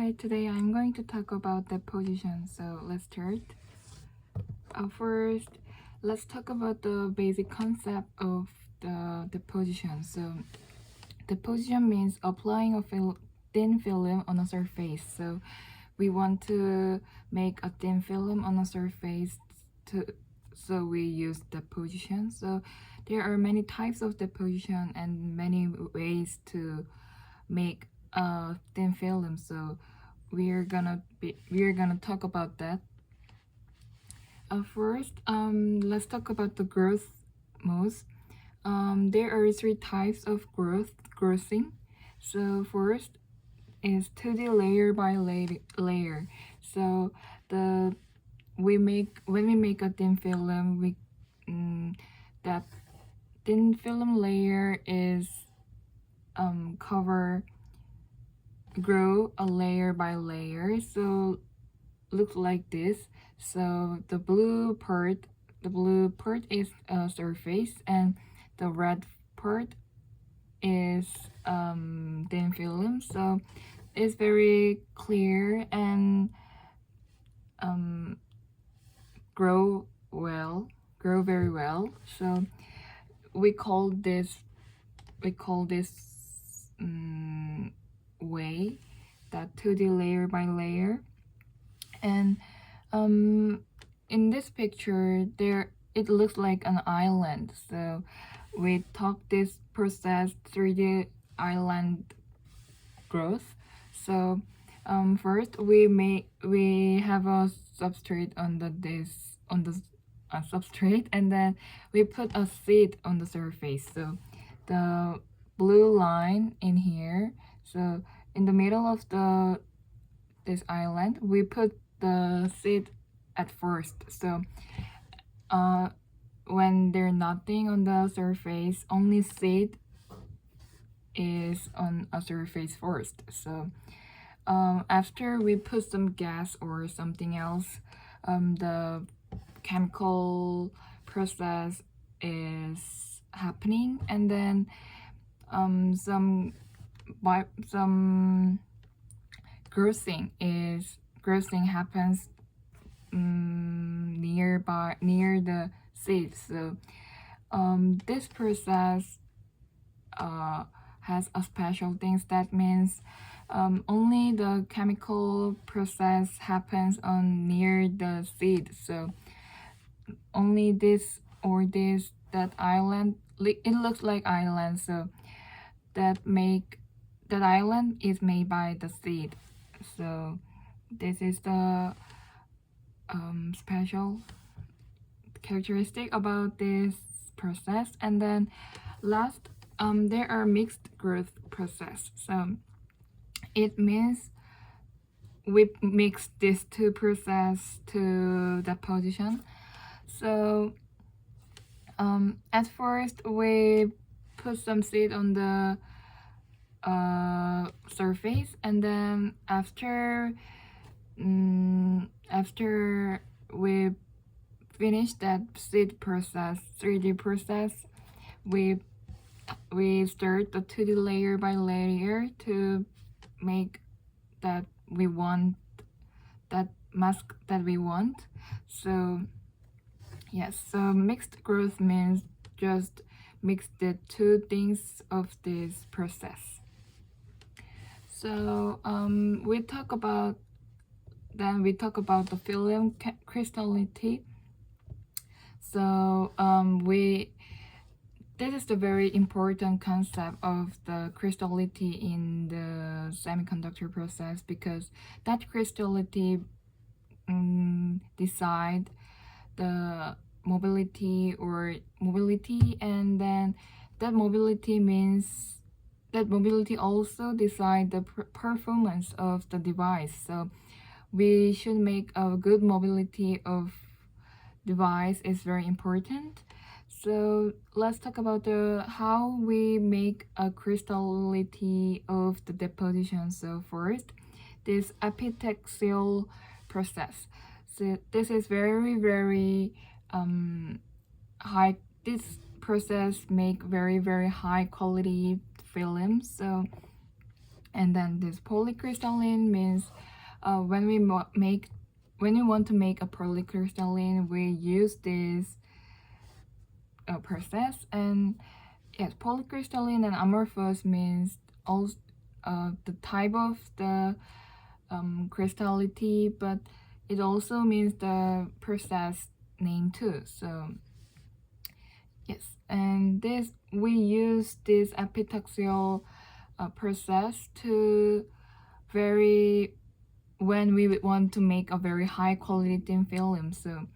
Hi, today I'm going to talk about deposition. So let's start. First, let's talk about the basic concept of the deposition. So deposition means applying a thin film on a surface. So we want to make a thin film on a surface to so we use deposition. So there are many types of deposition and many ways to make a thin film. So we're gonna talk about that. First, let's talk about the growth modes. There are three types of grossing. So first is 2D layer by layer. So the we make when we make a thin film, that thin film layer is grow a layer by layer. So look like this. So the blue part is a surface, and the red part is thin film. So it's very clear and um, grow very well. So we call this way that 2D layer by layer. And in this picture there it looks like an island. So we talk this process 3D island growth. So first we have a substrate on the substrate, and then we put a seed on the surface. So the blue line in here, so in the middle of this island we put the seed at first. So when there's nothing on the surface, only seed is on a surface first. So after we put some gas or something else, the chemical process is happening, and then some grossing happens near the seed. So this process has a special things. That means only the chemical process happens on near the seed. So only this or this that island, it looks like island. So that island is made by the seed. So this is the special characteristic about this process. And then last, there are mixed growth process. So it means we mix these two process to deposition. So at first we put some seed on the surface, and then after we finish that seed process, 3D process, we start the 2D layer by layer to make that mask that we want. So yes, so mixed growth means just mix the two things of this process. So we talk about the film crystallinity. So this is the very important concept of the crystallinity in the semiconductor process, because that crystallinity decide the mobility, and then that mobility also decide the performance of the device. So we should make a good mobility of device is very important. So let's talk about how we make a crystallinity of the deposition. So first, this epitaxial process. So this is very high. This process make very high quality films. So And then this polycrystalline means when we want to make a polycrystalline, we use this process. And yes, polycrystalline and amorphous means also the type of the crystality, but it also means the process name too. So yes, and this we use this epitaxial process to when we want to make a very high quality thin film. So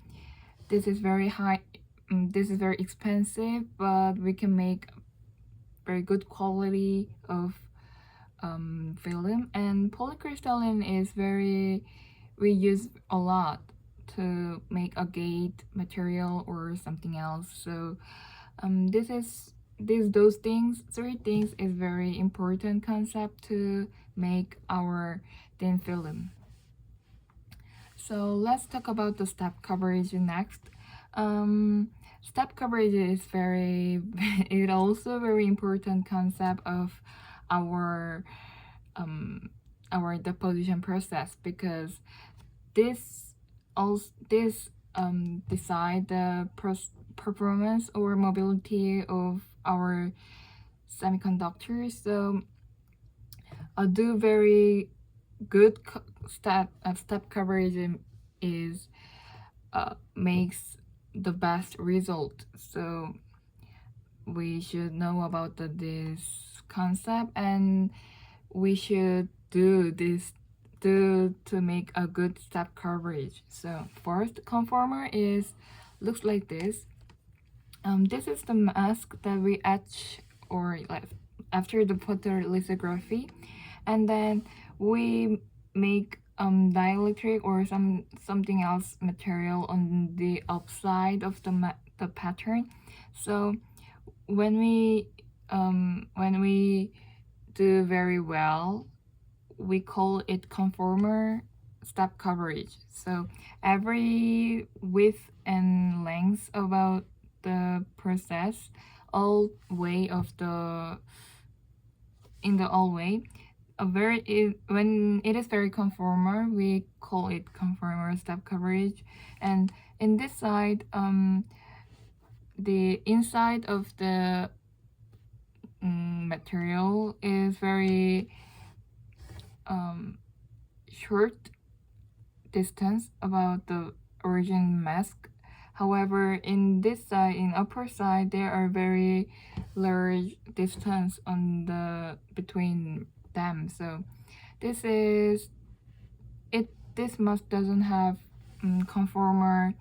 this is very high. This is very expensive, but we can make very good quality of film. And polycrystalline is we use a lot to make a gate material or something else. So those things, three things is very important concept to make our thin film. So let's talk about the step coverage next. Step coverage is it also very important concept of our deposition process, because this decide the performance or mobility of our semiconductors. So do very good step coverage is makes the best result. So we should know about this concept, and we should do this to make a good step coverage. So first conformer looks like this. This is the mask that we etch or like after the photolithography, and then we make dielectric or something else material on the upside of the pattern. So when we do very well, we call it conformer step coverage. So every width and length about the process, all way of the in the all way, when it is very conformer, we call it conformer step coverage. And in this side, the inside of the material is very short distance about the origin mask. However, in this side, in upper side, there are very large distance on the between them. So this mask doesn't have conformer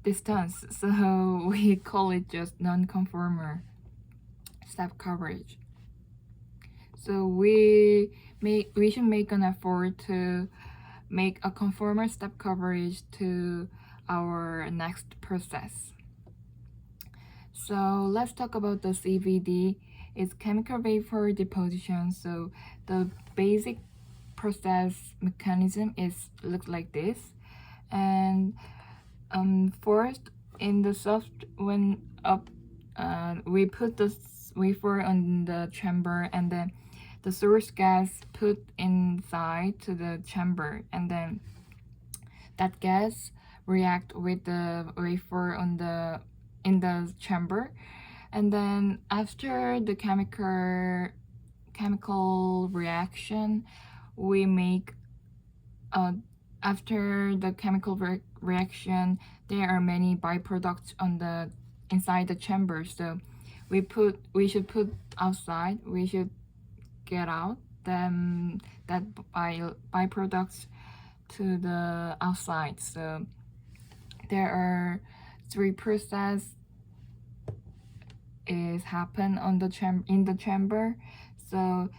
distance, so we call it just non-conformer step coverage. So we should make an effort to make a conformer step coverage to our next process. So let's talk about the CVD. It's chemical vapor deposition. So the basic process mechanism looks like this. And first, in the we put the wafer on the chamber, and then the source gas put inside to the chamber, and then that gas react with the wafer in the chamber. And then after the chemical reaction, we make after the chemical reaction, there are many byproducts on the inside the chamber. So we should put outside. We should get out them that byproducts to the outside. So there are three process is happen on the in the chamber. So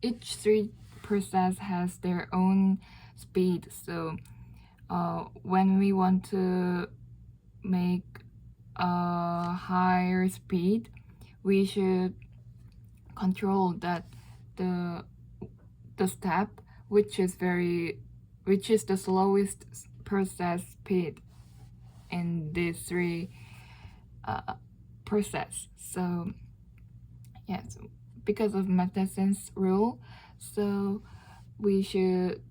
each three process has their own speed. So when we want to make a higher speed, we should control that the step which is the slowest process speed in these three process. So Yes, because of Matheson's rule, so we should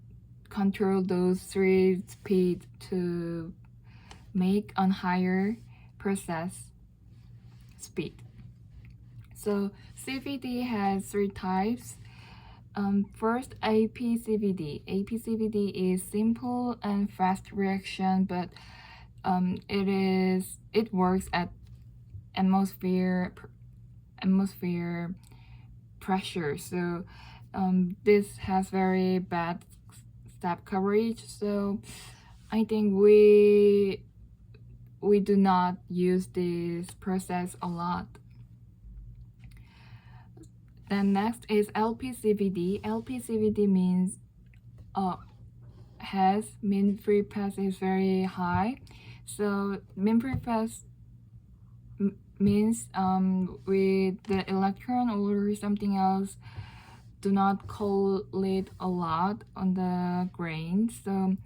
control those three speeds to make a higher process speed. So CVD has three types. First, APCVD. APCVD is simple and fast reaction, but it works at atmosphere pressure. So this has very bad step coverage. So I think we do not use this process a lot. Then next is LPCVD. LPCVD means has mean free pass is very high. So mean free pass means with the electron or something else do not collide a lot on the grain. So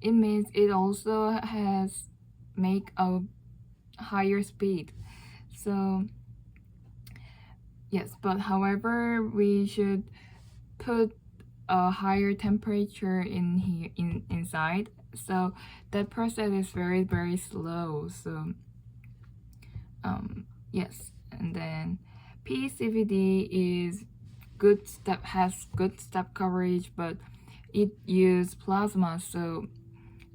it means it also has make a higher speed. So yes, but however we should put a higher temperature in here inside, so that process is very slow. So yes, and then PECVD is has good step coverage, but it uses plasma, so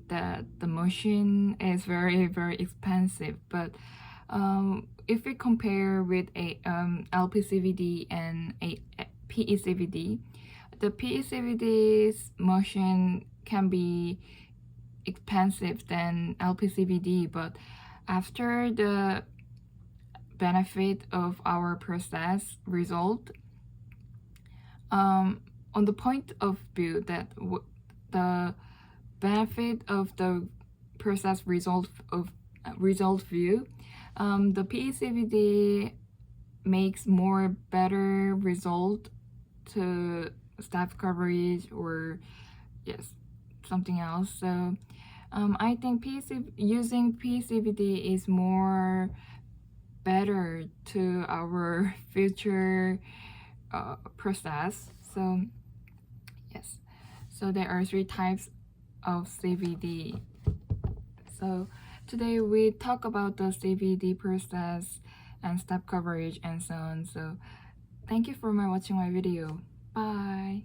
that the machine is very expensive. But if we compare with a LPCVD and a PECVD, the PECVD's machine can be expensive than LPCVD, but after the benefit of our process result, on the point of view that the benefit of the process result view, the PECVD makes more better result to staff coverage or yes something else. So I think using PECVD is more better to our future process. So yes, so there are three types of CVD. So today we talk about the CVD process and step coverage and so on. So thank you for watching my video. Bye.